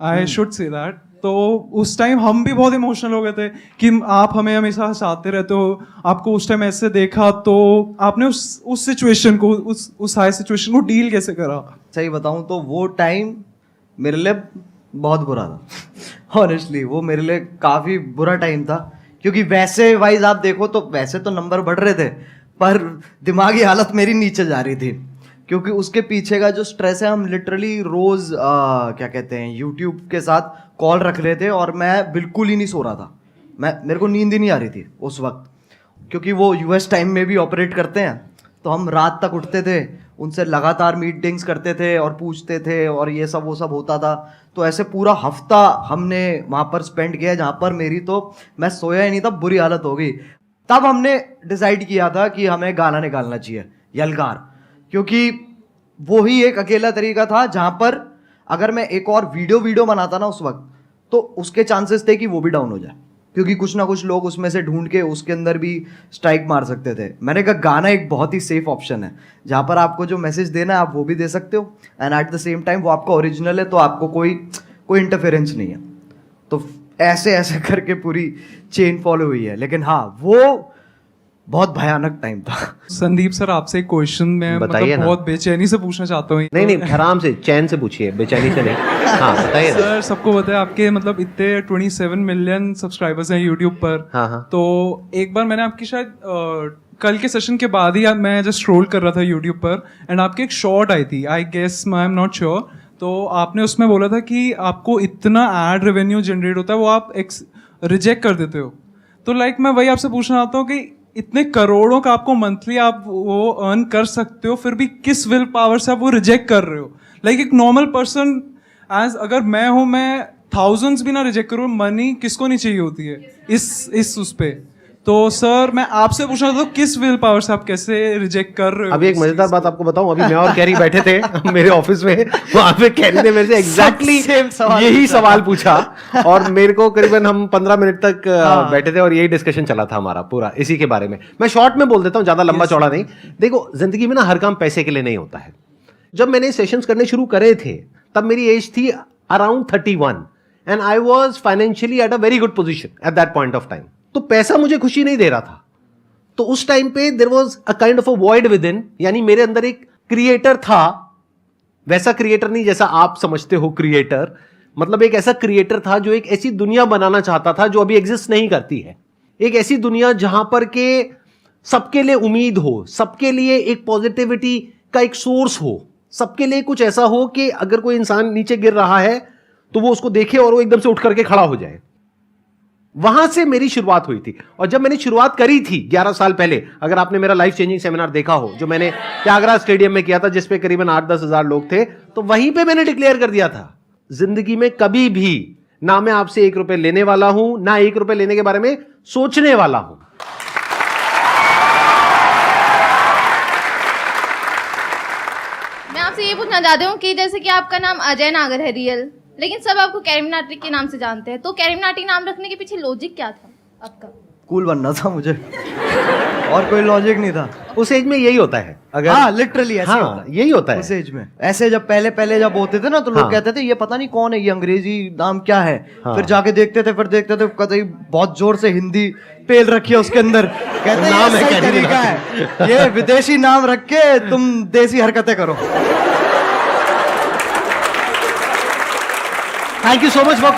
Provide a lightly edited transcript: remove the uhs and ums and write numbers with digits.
I should say that. तो उस time हम भी बहुत इमोशनल हो गए थे कि आप हमें हमेशा हंसाते रहते हो, आपको उस टाइम ऐसे देखा, तो आपने उस सिचुएशन को, उस हाई सिचुएशन को डील कैसे करा? सही बताऊं तो वो टाइम मेरे लिए बहुत बुरा था। ऑनेस्टली वो मेरे लिए काफ़ी बुरा टाइम था, क्योंकि वैसे वाइज आप देखो तो वैसे तो नंबर बढ़ रहे थे, पर दिमागी हालत मेरी नीचे जा रही थी, क्योंकि उसके पीछे का जो स्ट्रेस है, हम लिटरली रोज क्या कहते हैं यूट्यूब के साथ कॉल रख रहे थे और मैं बिल्कुल ही नहीं सो रहा था। मेरे को नींद ही नहीं आ रही थी उस वक्त, क्योंकि वो यूएस टाइम में भी ऑपरेट करते हैं, तो हम रात तक उठते थे, उनसे लगातार मीटिंग्स करते थे और पूछते थे और ये सब वो सब होता था। तो ऐसे पूरा हफ्ता हमने वहाँ पर स्पेंड किया, जहाँ पर मेरी तो मैं सोया ही नहीं था, बुरी हालत हो गई। तब हमने डिसाइड किया था कि हमें गाना निकालना चाहिए, यलगार, क्योंकि वो ही एक अकेला तरीका था जहाँ पर अगर मैं एक और वीडियो बनाता ना उस वक्त, तो उसके चांसेस थे कि वो भी डाउन हो जाए, क्योंकि कुछ ना कुछ लोग उसमें से ढूंढ के उसके अंदर भी स्ट्राइक मार सकते थे। मैंने कहा गाना एक बहुत ही सेफ ऑप्शन है, जहाँ पर आपको जो मैसेज देना है आप वो भी दे सकते हो, and at the same time वो आपका ओरिजिनल है, तो आपको कोई इंटरफेरेंस नहीं है। तो ऐसे ऐसे करके पूरी चेन फॉलो हुई है। लेकिन हाँ, वो बहुत भयानक टाइम था। संदीप सर, आपसे एक क्वेश्चन मैं मतलब बहुत बेचैनी से पूछना चाहता हूँ। नहीं आराम से, चैन से पूछिए, बेचैनी से नहीं। हाँ बताइए सर, सबको पता है आपके मतलब इतने 27 मिलियन सब्सक्राइबर्स हैं यूट्यूब पर। हाँ। तो एक बार मैंने आपकी शायद कल के सेशन के बाद ही मैं जस्ट स्क्रॉल कर रहा था यूट्यूब पर, एंड आपकी एक शॉर्ट आई थी, I guess I am not sure, तो आपने उसमें बोला था कि आपको इतना एड रेवेन्यू जनरेट होता है वो आप रिजेक्ट कर देते हो। तो लाइक मैं वही आपसे पूछना चाहता हूँ कि इतने करोड़ों का आपको मंथली आप वो अर्न कर सकते हो, फिर भी किस विल पावर से आप वो रिजेक्ट कर रहे हो? लाइक एक नॉर्मल पर्सन एज अगर मैं हूँ, मैं थाउजेंड्स भी ना रिजेक्ट करूँ, मनी किसको नहीं चाहिए होती है इस उस पे। तो सर मैं आपसे पूछना चाहता हूँ किस विल पावर से आप कैसे रिजेक्ट कर रहे हो? अभी एक मजेदार बात आपको बताऊं, अभी मैं और कैरी बैठे थे मेरे ऑफिस में, वहां पे कैरी ने मेरे से एग्जैक्टली यही सवाल पूछा, और मेरे को करीबन हम 15 मिनट तक बैठे थे और यही डिस्कशन चला था हमारा पूरा इसी के बारे में। मैं शॉर्ट में बोल देता हूँ, ज्यादा लंबा चौड़ा नहीं। देखो, जिंदगी में ना हर काम पैसे के लिए नहीं होता है। जब मैंने सेशंस करने शुरू करे थे तब मेरी एज थी around 31 and I was financially at a very good position at that point of time. तो पैसा मुझे खुशी नहीं दे रहा था, तो उस टाइम पे there was a kind of a void within, यानी मेरे अंदर एक क्रिएटर था, वैसा क्रिएटर नहीं जैसा आप समझते हो क्रिएटर, मतलब एक ऐसा क्रिएटर था जो एक ऐसी दुनिया बनाना चाहता था जो अभी एग्जिस्ट नहीं करती है। एक ऐसी दुनिया जहां पर के सबके लिए उम्मीद हो, सबके लिए एक पॉजिटिविटी का एक सोर्स हो, सबके लिए कुछ ऐसा हो कि अगर कोई इंसान नीचे गिर रहा है तो वो उसको देखे और वो एकदम से उठ करके खड़ा हो जाए। वहां से मेरी शुरुआत हुई थी। और जब मैंने शुरुआत करी थी 11 साल पहले, अगर आपने मेरा लाइफ चेंजिंग सेमिनार देखा हो जो मैंने त्यागराज स्टेडियम में किया था, जिसपे करीबन 8-10 हजार लोग थे, तो वहीं पे मैंने डिक्लेयर कर दिया था, जिंदगी में कभी भी ना मैं आपसे 1 रुपए लेने वाला हूं, ना 1 रुपए लेने के बारे में सोचने वाला हूं। मैं आपसे ये पूछना चाहती हूँ कि जैसे कि आपका नाम अजय नागर है रियल, लेकिन सब आपको कैरिमिनाटी के नाम से जानते हैं, तो कैरिमिनाटी नाम रखने के पीछे लॉजिक क्या था आपका? कूल बनना था मुझे, और कोई लॉजिक नहीं था। उस एज में यही होता है, अगर हाँ लिटरली ऐसे होता है। यही होता है उस एज में। ऐसे जब पहले जब होते थे ना, तो लोग कहते थे ये पता नहीं कौन है, ये अंग्रेजी नाम क्या है। फिर जाके देखते थे, कहते बहुत जोर से हिंदी पेल रखी है उसके अंदर, कहते नाम है तरीका है, ये विदेशी नाम रख के तुम देसी हरकतें करो। Thank you so much for